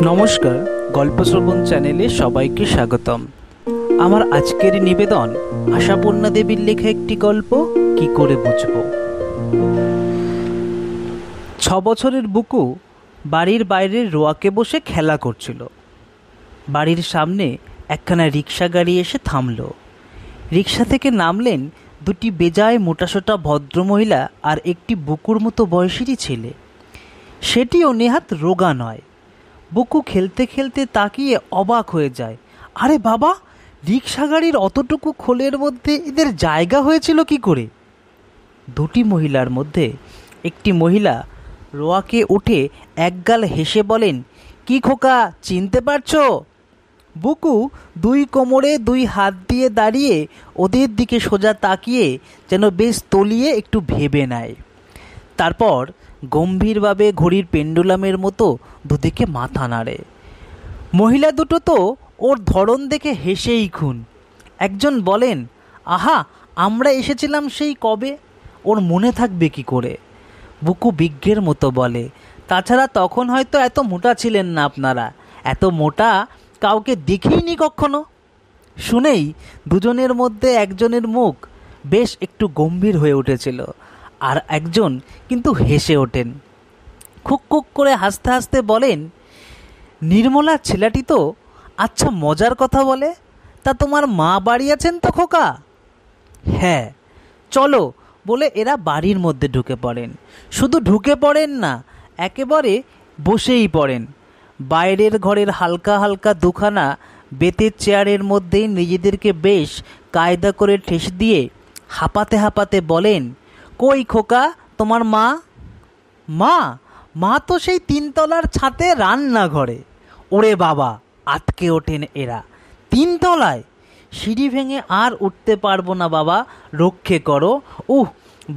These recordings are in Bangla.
নমস্কার, গল্প শ্রবণ চ্যানেলে সবাইকে স্বাগতম। আমার আজকের নিবেদন আশাপূর্ণা দেবীর লেখা একটি গল্প, কি করে বুঝবো। 6 বছরের বুকু বাড়ির বাইরের রোয়াকে বসে খেলা করছিল। বাড়ির সামনে একখানা রিক্সা গাড়ি এসে থামল। রিক্সা থেকে নামলেন দুটি বেজায় মোটাসোটা ভদ্রমহিলা আর একটি বুকুর মতো বয়সেরই ছেলে। সেটিও নেহাত রোগা নয়। বুকু খেলতে খেলতে তাকিয়ে অবাক হয়ে যায়। আরে বাবা, রিক্সা গাড়ির অতটুকু খোলের মধ্যে এদের জায়গা হয়েছিল কি করে? দুটি মহিলার মধ্যে একটি মহিলা রোয়াকে উঠে একগাল হেসে বলেন, কি খোকা, চিনতে পারছো? বুকু দুই কোমরে দুই হাত দিয়ে দাঁড়িয়ে ওদের দিকে সোজা তাকিয়ে যেন বেশ তলিয়ে একটু ভেবে নেয়। তারপর গম্ভীরভাবে ঘড়ির পেন্ডুলামের মতো দুদিকে মাথা নাড়ে। মহিলা দুটো তো ওর ধরন দেখে হেসেই খুন। একজন বলেন, আহা, আমরা এসেছিলাম সেই কবে, ওর মনে থাকবে কি করে? বুকু বিজ্ঞের মতো বলে, তাছাড়া তখন হয়তো এত মোটা ছিলেন না আপনারা, এত মোটা কাউকে দেখিনি কখনো। শুনেই দুজনের মধ্যে একজনের মুখ বেশ একটু গম্ভীর হয়ে উঠেছিল, আর একজন কিন্তু হেসে ওঠেন। খুক খুক করে হাসতে হাসতে বলেন, নির্মলার ছেলেটি তো আচ্ছা মজার কথা বলে, তা তোমার মা বাড়ি আছেন তো খোকা? হ্যাঁ, চলো বলে এরা বাড়ির মধ্যে ঢুকে পড়েন। শুধু ঢুকে পড়েন না, একেবারে বসেই পড়েন। বাইরের ঘরের হালকা হালকা দুখানা বেতের চেয়ারের মধ্যেই নিজেদেরকে বেশ কায়দা করে ঠেস দিয়ে হাঁপাতে হাঁপাতে বলেন, কই খোকা, তোমার মা? মা মা তো সেই 3 তলার ছাতে রান্নাঘরে। ওরে বাবা, আটকে ওঠেন এরা। 3 তলায়? সিঁড়ি ভেঙে আর উঠতে পারবো না বাবা, রক্ষে করো।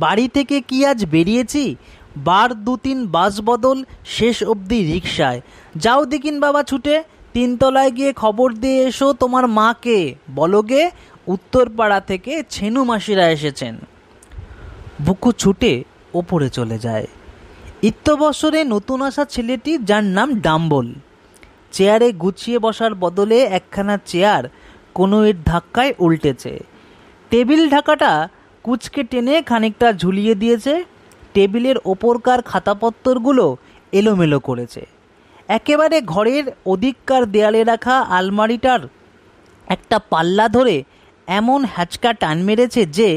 বাড়ি থেকে কি আজ বেরিয়েছি, বার 2-3 বাস বদল, শেষ অবধি রিকশায়। যাও দেখিন বাবা ছুটে, 3 তলায় গিয়ে খবর দিয়ে এসো তোমার মাকে, বলো গে উত্তরপাড়া থেকে ছেনু মাসিরা এসেছেন। বুকু ছুটে ওপরে চলে যায়। ইত্যবসরে নতুন আসা ছেলেটি, যার নাম ডাম্বল, চেয়ারে গুছিয়ে বসার বদলে একখানা চেয়ার কোনো এর ধাক্কায় উল্টেছে। টেবিল ঢাকাটা কুচকে টেনে খানিকটা ঝুলিয়ে দিয়েছে। টেবিলের ওপরকার খাতাপত্তরগুলো এলোমেলো করেছে। একেবারে ঘরের ওদিককার দেয়ালে রাখা আলমারিটার একটা পাল্লা ধরে এমন হ্যাচকা টান মেরেছে যে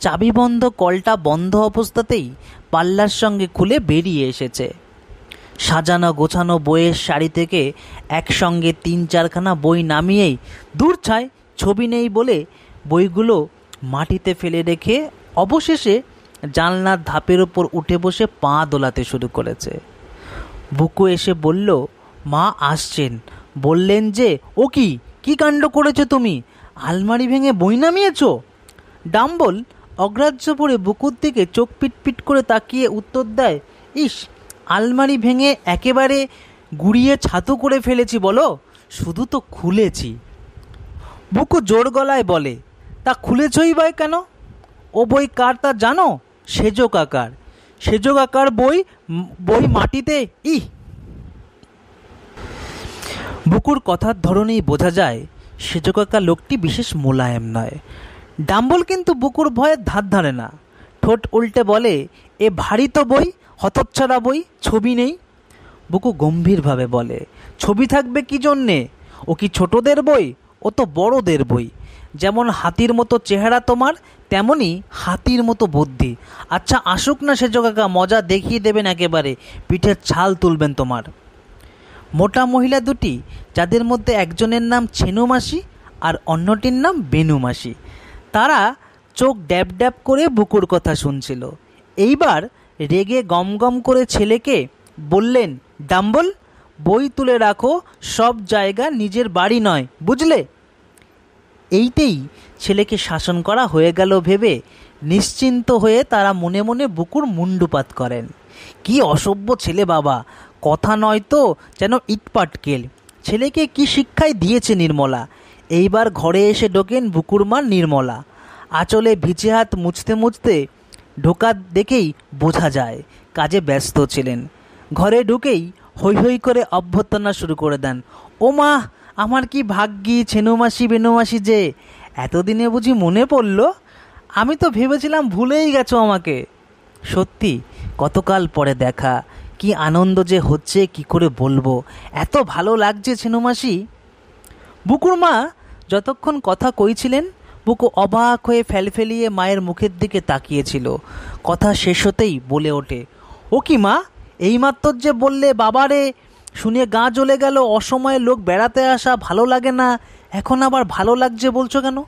চাবিবন্ধ কলটা বন্ধ অবস্থাতেই পাল্লার সঙ্গে খুলে বেরিয়ে এসেছে। সাজানো গোছানো বইয়ের শাড়ি থেকে একসঙ্গে 3-4খানা বই নামিয়েই দূর ছাই, ছবি নেই বলে বইগুলো মাটিতে ফেলে রেখে অবশেষে জানলার ধাপের ওপর উঠে বসে পা দোলাতে শুরু করেছে। বুকু এসে বলল, মা আসছেন, বললেন যে, ও কি কাণ্ড করেছো তুমি, আলমারি ভেঙে বই নামিয়েছ? ডাম্বল অগ্রাহ্য পড়ে বুকুর দিকে চোখ পিটপিট করে তাকিয়ে উত্তর দেয়, ইস, আলমারি ভেঙে একেবারে গুড়িয়ে ছাতু করে ফেলেছি বলো, শুধু তো খুলেছি। বুকু জোর গলায় বলে, তা খুলেছই বই কেন? ও বই কার তা জানো? সেজো কাকার। সেজো কাকার বই মাটিতে? বুকুর কথার ধরনেই বোঝা যায় সেজো কাকা লোকটি বিশেষ মোলায়েম নয়। ডাম্বল কিন্তু বুকুর ভয়ে ধার ধারে না। ঠোঁট উল্টে বলে, এ ভারী তো বই, হতচ্ছাড়া বই, ছবি নেই। বুকু গম্ভীরভাবে বলে, ছবি থাকবে কি জন্যে? ও কি ছোটদের বই? ও তো বড়দের বই। যেমন হাতির মতো চেহারা তোমার, তেমনি হাতির মতো বুদ্ধি। আচ্ছা আসুক না সেজো কাকা, মজা দেখিয়ে দেবেন, একেবারে পিঠের ছাল তুলবেন তোমার। মোটা মহিলা দুটি, যাদের মধ্যে একজনের নাম ছেনু মাসি আর অন্যটির নাম বেনু মাসি, তারা চোখ ড্যাব ড্যাব করে বুকুর কথা শুনছিল। এইবার রেগে গমগম করে ছেলেকে বললেন, ডাম্বল, বই তুলে রাখো, সব জায়গা নিজের বাড়ি নয়, বুঝলে? এইতেই ছেলেকে শাসন করা হয়ে গেল ভেবে নিশ্চিন্ত হয়ে তারা মনে মনে বুকুর মুণ্ডুপাত করেন। কি অসভ্য ছেলে বাবা, কথা নয় তো যেন ইটপাটকেল। ছেলেকে কি শিক্ষায় দিয়েছে নির্মলা। এইবার ঘরে এসে ঢোকেন বুকুর মা নির্মলা। আঁচলে ভিজে হাত মুছতে মুছতে ঢোকা দেখেই বোঝা যায় কাজে ব্যস্ত ছিলেন। ঘরে ঢুকেই হৈ হৈ করে অভ্যর্থনা শুরু করে দেন। ও মা, আমার কি ভাগ্যি ছেনুমাসি বেনুমাসি যে, এতদিনে বুঝি মনে পড়ল? আমি তো ভেবেছিলাম ভুলেই গেছো আমাকে। সত্যি কতকাল পরে দেখা, কি আনন্দ যে হচ্ছে কি করে বলবো, এত ভালো লাগছে ছেনুমাসি। বুকুর মা যতক্ষণ কথা কইছিলেন, বুকু অবাক হয়ে ফেলফেলিয়ে মায়ের মুখের দিকে তাকিয়েছিল। কথা শেষ হতেই বলে ওঠে, ও কি মা, এইমাত্র যে বললে বাবারে, শুনে গা জ্বলে গেল, অসময়ে লোক বেড়াতে আসা ভালো লাগে না, এখন আবার ভালো লাগছে বলছো কেন?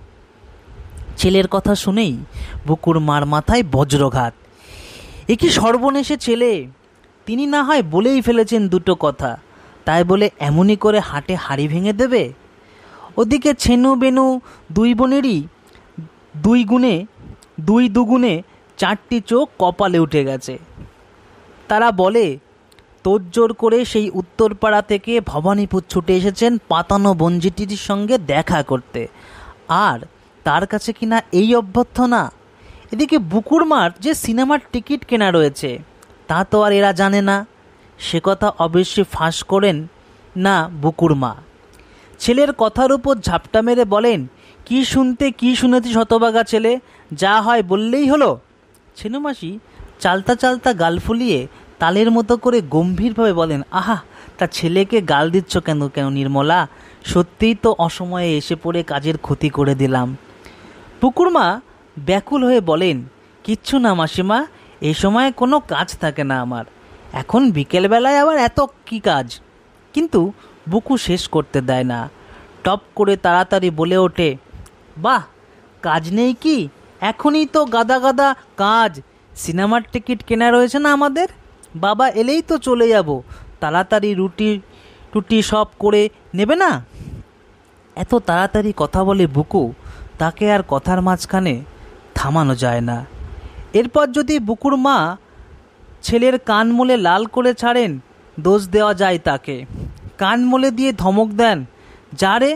ছেলের কথা শুনেই বুকুর মার মাথায় বজ্রঘাত। এ কি সর্বনেশে ছেলে! তিনি না হয় বলেই ফেলেছেন দুটো কথা, তাই বলে এমনই করে হাটে হাড়ি ভেঙে দেবে? ওদিকে ছেনু বেনু দুই বোনেরই দুই দুগুণে 4টি চোখ কপালে উঠে গেছে। তারা বলে তোড়জোড় করে সেই উত্তরপাড়া থেকে ভবানীপুর ছুটে এসেছেন পাতানো বঞ্জিটির সঙ্গে দেখা করতে, আর তার কাছে কিনা এই অভ্যর্থনা। এদিকে বুকুর মার যে সিনেমার টিকিট কেনা রয়েছে তা তো আর এরা জানে না। সে কথা অবশ্যই ফাঁস করেন না বুকুর মা। ছেলের কথার উপর ঝাপটা মেরে বলেন, কি শুনেছি শতভাগা ছেলে, যা হয় বললেই হলো। ছেনুমাসি চালতা চালতা গাল ফুলিয়ে তালের মতো করে গম্ভীরভাবে বলেন, আহা, তা ছেলেকে গাল দিচ্ছ কেন কেন নির্মলা? সত্যিই তো অসময়ে এসে পড়ে কাজের ক্ষতি করে দিলাম। পুকুর মা ব্যাকুল হয়ে বলেন, কিচ্ছু না মাসিমা, এই সময় কোনো কাজ থাকে না আমার, এখন বিকেলবেলায় আবার এত কি কাজ। কিন্তু বুকু শেষ করতে দেয় না, টপ করে তাড়াতাড়ি বলে ওঠে, বাহ, কাজ নেই কি? এখনই তো গাদা গাদা কাজ। সিনেমার টিকিট কেনা রয়েছে না আমাদের, বাবা এলেই তো চলে যাব, তাড়াতাড়ি রুটি সব করে নেবে না? এত তাড়াতাড়ি কথা বলে বুকু, তাকে আর কথার মাঝখানে থামানো যায় না। এরপর যদি বুকুর মা ছেলের কান মলে লাল করে ছাড়েন, দোষ দেওয়া যায় তাকে। কান মলে দিয়ে ধমক দেন, যা রে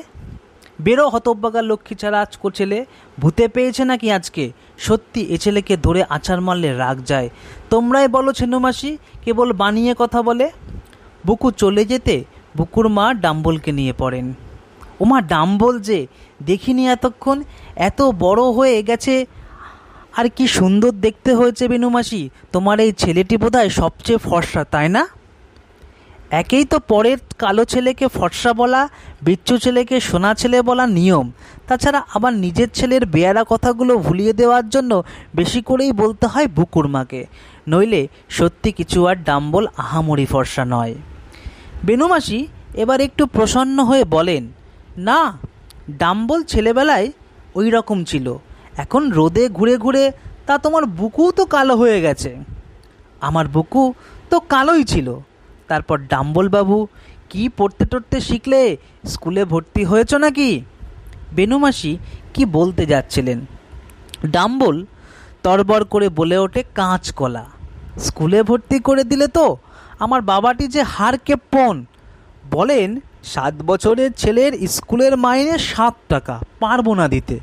বেরো হতব্বাগা লক্ষ্মী ছাড়া আজকো ছেলে, ভূতে পেয়েছে নাকি আজকে? সত্যি এ ছেলেকে ধরে আছাড় মারলে রাগ যায়। তোমরাই বলো ছেনুমাসি, কেবল বানিয়ে কথা বলে। বুকু চলে যেতে বুকুর মা ডাম্বলকে নিয়ে পড়েন। ওমা, ডাম্বল যে দেখিনি এতক্ষণ, এত বড় হয়ে গেছে, আর কি সুন্দর দেখতে হয়েছে বেনুমাসি। তোমার এই ছেলেটি বোধহয় সবচেয়ে ফর্সা, তাই না? একেই তো পরের কালো ছেলেকে ফর্সা বলা, বিচ্ছু ছেলেকে সোনা ছেলে বলা নিয়ম, তাছাড়া আবার নিজের ছেলের বেয়ারা কথাগুলো ভুলিয়ে দেওয়ার জন্য বেশি করেই বলতে হয় বুকুর মাকে, নইলে সত্যি কিছু আর ডাম্বল আহামরি ফর্সা নয়। বেনুমাসি এবার একটু প্রসন্ন হয়ে বলেন, না, ডাম্বল ছেলেবেলায় ওই রকম ছিল, এখন রোদে ঘুরে ঘুরে তা তোমার বুকুও তো কালো হয়ে গেছে। আমার বুকু তো কালোই ছিল। তারপর ডাম্বল বাবু, কি পড়তে টড়তে শিখলে? স্কুলে ভর্তি হয়েছ নাকি? বেনুমাসি কি বলতে যাচ্ছিলেন, ডাম্বল তরবর করে বলে ওঠে, কাঁচকলা। স্কুলে ভর্তি করে দিলে তো? আমার বাবাটি যে হার কেপ্পন, বলেন 7 বছরের ছেলের স্কুলের মাইনে 7 টাকা, পারবো না দিতে,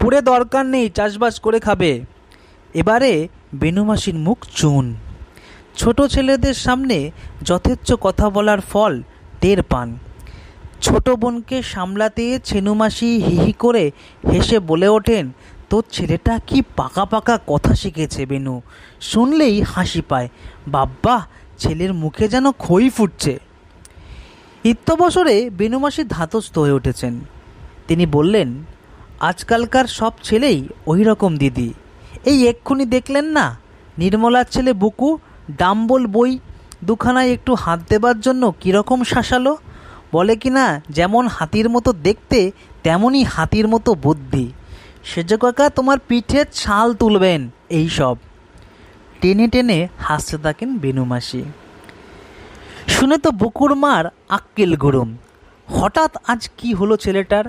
পুরে দরকার নেই, চাষবাস করে খাবে। এবারে বেনুমাসির মুখ চুন। ছোট ছেলেদের সামনে যথেচ্ছ কথা বলার ফল টের পান। ছোট বোনকে সামলাতে ছেনুমাসি হিহি করে হেসে বলে ওঠেন, তোর ছেলেটা কি পাকা পাকা কথা শিখেছে বেনু, শুনলেই হাসি পায়। বাব্বা, ছেলের মুখে যেন খই ফুটছে। ইত্যবসরে বেনুমাসি ধাতস্থ হয়ে উঠেছেন। তিনি বললেন, আজকালকার সব ছেলেই ওই রকম দিদি। এই এক্ষুনি দেখলেন না, নির্মলার ছেলে বুকু ডাম্বল বই দুখানায় একটু হাত দেবার জন্য কীরকম শাসালো, বলে কি না, যেমন হাতির মতো দেখতে তেমনই হাতির মতো বুদ্ধি। সেজ কাকা তোমার পিঠে ছাল তুলবেন। এই সব টেনে টেনে হাসতে থাকেন বেনুমাসি। শুনে তো বুকুর মার আক্কেল গরম। হঠাৎ আজ কি হলো ছেলেটার?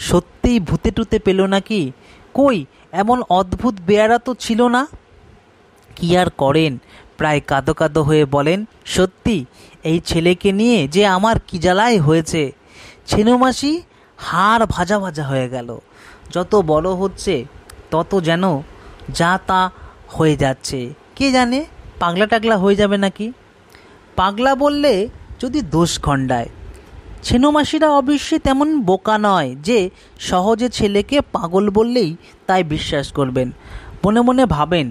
সত্যিই ভূতে টুতে পেল নাকি? কই, এমন অদ্ভুত বেয়ারা তো ছিল না। কি আর করেন, প্রায় কাঁদো কাঁদো হয়ে বলেন, সত্যি এই ছেলেকে নিয়ে যে আমার কি জ্বালাই হয়েছে। ছেনুমাসি হাড় ভাজা ভাজা হয়ে গেল। যত বড় হচ্ছে তত যেন যা তা হয়ে যাচ্ছে। কে জানে, পাগলা টাগলা হয়ে যাবে নাকি? পাগলা বললে যদি দোষ খণ্ডায়। ছেনুমাসিরা অবশ্যই তেমন বোকা নয় যে সহজে ছেলেকে পাগল বললেই তাই বিশ্বাস করবেন। মনে মনে ভাবেন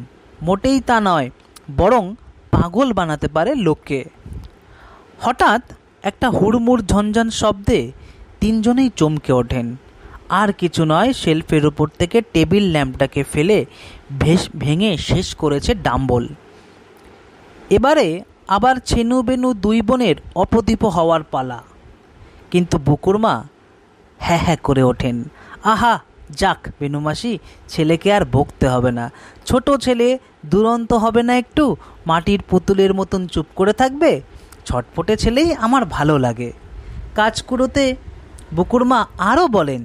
মোটেই তা নয়, বরং পাগল বানাতে পারে লোককে। হঠাৎ একটা হুড়মুড় ঝনঝন শব্দে তিনজনেই চমকে ওঠেন। আর কিছু নয়, শেলফের উপর থেকে টেবিল ল্যাম্পটাকে ফেলে ভেঙে শেষ করেছে ডাম্বল। এবারে আবার ছেনু বেনু দুই বোনের অপদীপ হওয়ার পালা। কিন্তু বুকুর মা হ্যাঁ হ্যাঁ করে ওঠেন। আহা যাক বেনুমাসি, ছেলেকে আর বকতে হবে না। ছোট ছেলে দুরন্ত হবে না, একটু মাটির পুতুলের মতন চুপ করে থাকবে। ছটপটে ছেলেই আমার ভালো লাগে। কাজ কুড়োতে বুকুর মা আরও বলেন,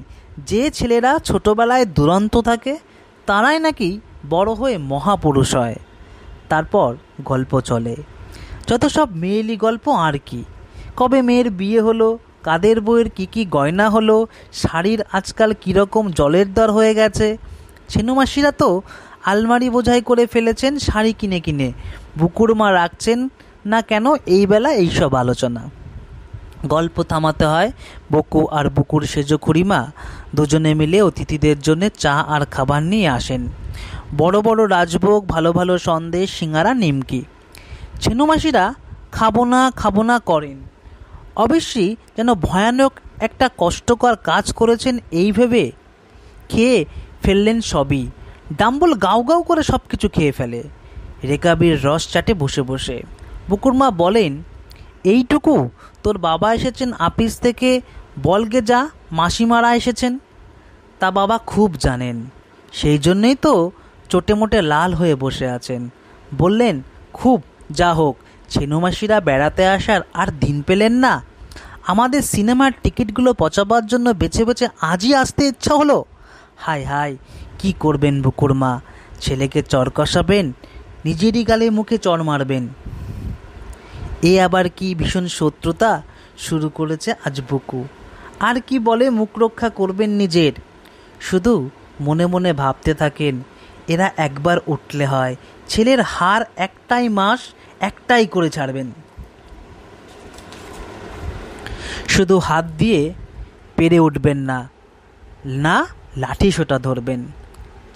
যে ছেলেরা ছোটবেলায় দুরন্ত থাকে তারাই নাকি বড় হয়ে মহাপুরুষ হয়। তারপর গল্প চলে, যত সব মেয়েলি গল্প আর কি। কবে মেয়ের বিয়ে হলো, কাদের বইয়ের কী গয়না হলো, শাড়ির আজকাল কীরকম জলের দর হয়ে গেছে। ছেনুমাসিরা তো আলমারি বোঝাই করে ফেলেছেন শাড়ি কিনে কিনে। বুকুর মা রাখছেন না কেন এই বেলা এইসব আলোচনা। গল্প থামাতে হয়। বকু আর বুকুর সেজো খুড়িমা দুজনে মিলে অতিথিদের জন্য চা আর খাবার নিয়ে আসেন। বড় বড় রাজভোগ, ভালো ভালো সন্দেশ, সিঙ্গারা, নিমকি। ছেনুমাসিরা খাবো না করেন। অবশ্যই যেন ভয়ানক একটা কষ্টকর কাজ করেছেন এই ভেবে খেয়ে ফেললেন সবই। ডাম্বল গাও গাও করে সব কিছু খেয়ে ফেলে, রেকাবির রস চাটে বসে বসে। বুকুর মা বলেন, এইটুকু তোর বাবা এসেছেন আপিস থেকে, বলগে যা মাসিমারা এসেছেন। তা বাবা খুব জানেন, সেই জন্যই তো চোটে মোটে লাল হয়ে বসে আছেন। বললেন, খুব যা হোক, ছেনুমাসিরা বেড়াতে আসার আর দিন পেলেন না। আমাদের সিনেমার টিকিটগুলো পচাবার জন্য বেছে বেছে আজই আসতে ইচ্ছা হলো। হায় হায়, কি করবেন বুকুর মা? ছেলেকে চর কষাবেন, নিজেরই গালে মুখে চর মারবেন। এ আবার কি ভীষণ শত্রুতা শুরু করেছে আজ বুকু। আর কি বলে মুখ রক্ষা করবেন নিজের? শুধু মনে মনে ভাবতে থাকেন, এরা একবার উঠলে হয়, ছেলের হার একটাই মাস একটাই করে ছাড়বেন। শুধু হাত দিয়ে পেরে উঠবেন না, না লাঠি সোটা ধরবেন।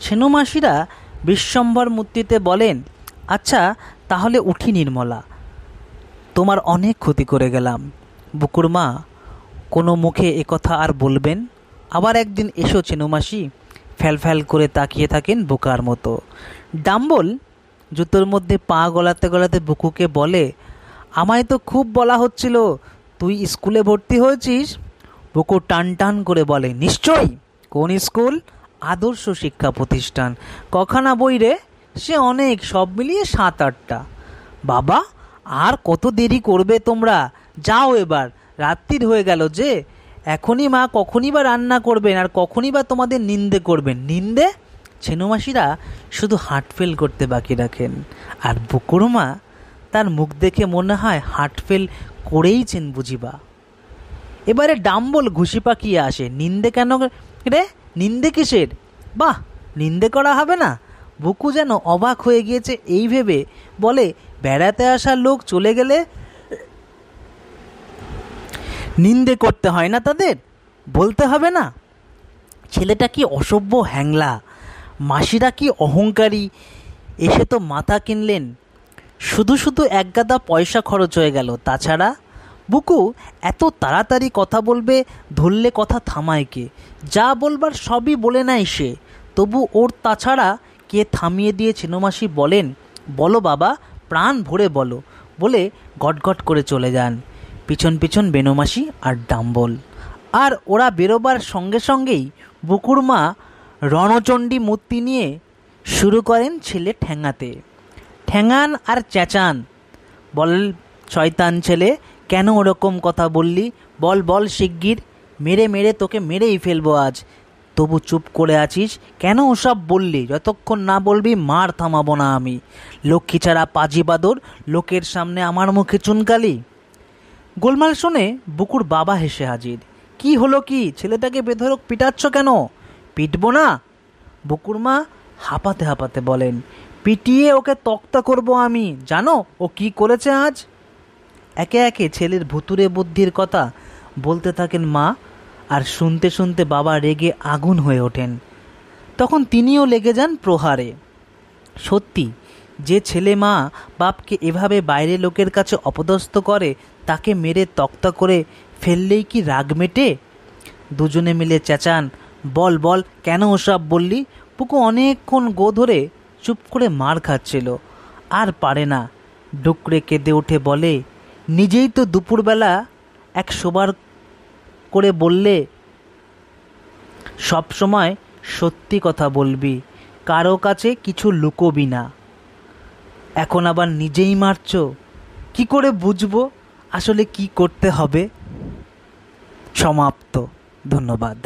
ছেনুমাসিরা বিশ্বম্ভর মূর্তিতে বলেন, আচ্ছা তাহলে উঠি নির্মলা, তোমার অনেক ক্ষতি করে গেলাম। বুকুর মা কোনো মুখে একথা আর বলবেন? আবার একদিন এসো ছেনুমাসি। ফ্যাল করে তাকিয়ে থাকেন বোকার মতো। ডাম্বল জুতোর মধ্যে পা গলাতে গলাতে বুকুকে বলে, আমায় তো খুব বলা হচ্ছিল তুই স্কুলে ভর্তি হয়েছিস। বুকু টান টান করে বলে, নিশ্চয়ই। কোন স্কুল? আদর্শ শিক্ষা প্রতিষ্ঠান। কখানা বই রে? সে অনেক, সব মিলিয়ে 7-8টা। বাবা, আর কত দেরি করবে তোমরা? যাও এবার, রাত্রির হয়ে গেল যে। এখনই মা কখনই বা রান্না করবেন, আর কখনই বা তোমাদের নিন্দে করবেন। নিন্দে? ছেনুমাসিরা শুধু হার্টফেল করতে বাকি রাখেন। আর বুকুর মা, তার মুখ দেখে মনে হয় হার্টফেল করেইছেন বুঝিবা। এবারে ডাম্বল ঘুষি পাকিয়ে আসে, নিন্দে কেন রে? নিন্দে কিসের? বাহ, নিন্দে করা হবে না? বুকু যেন অবাক হয়ে গিয়েছে এই ভেবে বলে, বেড়াতে আসা লোক চলে গেলে নিন্দে করতে হয় না তাদের? বলতে হবে না? ছেলেটা কি অসভ্য হ্যাংলা, মাসিরা কি অহংকারী, এসে তো মাথা কিনলেন। শুধু শুধু একগাদা পয়সা খরচ হয়ে গেল। তাছাড়া বুকু এত তাড়াতাড়ি কথা বলবে, ধরলে কথা থামায় কে? যা বলবার সবই বলে নেয় সে। তবু ওর তাছাড়া কে থামিয়ে দিয়ে ছেনুমাসি বলেন, বলো বাবা, প্রাণ ভরে বলো, বলে গটগট করে চলে যান। পিছন পিছন বেনুমাসি আর ডাম্বল। আর ওরা বেরোবার সঙ্গে সঙ্গেই বুকুর মা রণচণ্ডী মূর্তি নিয়ে শুরু করেন ছেলে ঠ্যাঙাতে। ঠ্যাঙান আর চেঁচান, বল শয়তান ছেলে, কেন ওরকম কথা বললি? বল বল শিগগির, মেরে মেরে তোকে মেরেই ফেলবো আজ। তবু চুপ করে আছিস কেন? ওসব বললি, যতক্ষণ না বলবি মার থামাবো না আমি। লক্ষ্মী ছাড়া পাজি বাদর, লোকের সামনে আমার মুখে চুনকালি। গোলমাল শুনে বুকুর বাবা হেসে হাজির। কি হলো কি? ছেলেটাকে বেধড়ক পিটাচ্ছ কেন? পিটবো না? বুকুর মা হাঁপাতে হাঁপাতে বলেন, পিটিয়ে ওকে তক্তা করব আমি। জানো ও কি করেছে আজ? একে একে ছেলের ভুতুড়ে বুদ্ধির কথা বলতে থাকেন মা, আর শুনতে শুনতে বাবা রেগে আগুন হয়ে ওঠেন। তখন তিনিও লেগে যান প্রহারে। সত্যি, যে ছেলে মা বাপকে এভাবে বাইরে লোকের কাছে অপদস্থ করে তাকে মেরে তক্তা করে ফেললেই কি রাগ মেটে? দুজনে মিলে চেঁচান, বল বল, কেন ওসব বললি? পুকু অনেকক্ষণ গো ধরে চুপ করে মার খাচ্ছিল, আর পারে না, ডুকরে কেঁদে উঠে বলে, নিজেই তো দুপুরবেলা এক শোবার করে বললে সব সময় সত্যি কথা বলবি, কারো কাছে কিছু লুকোবি না। এখন আবার নিজেই মারছ। কি করে বুঝবো আসলে কি করতে হবে? সমাপ্ত। ধন্যবাদ।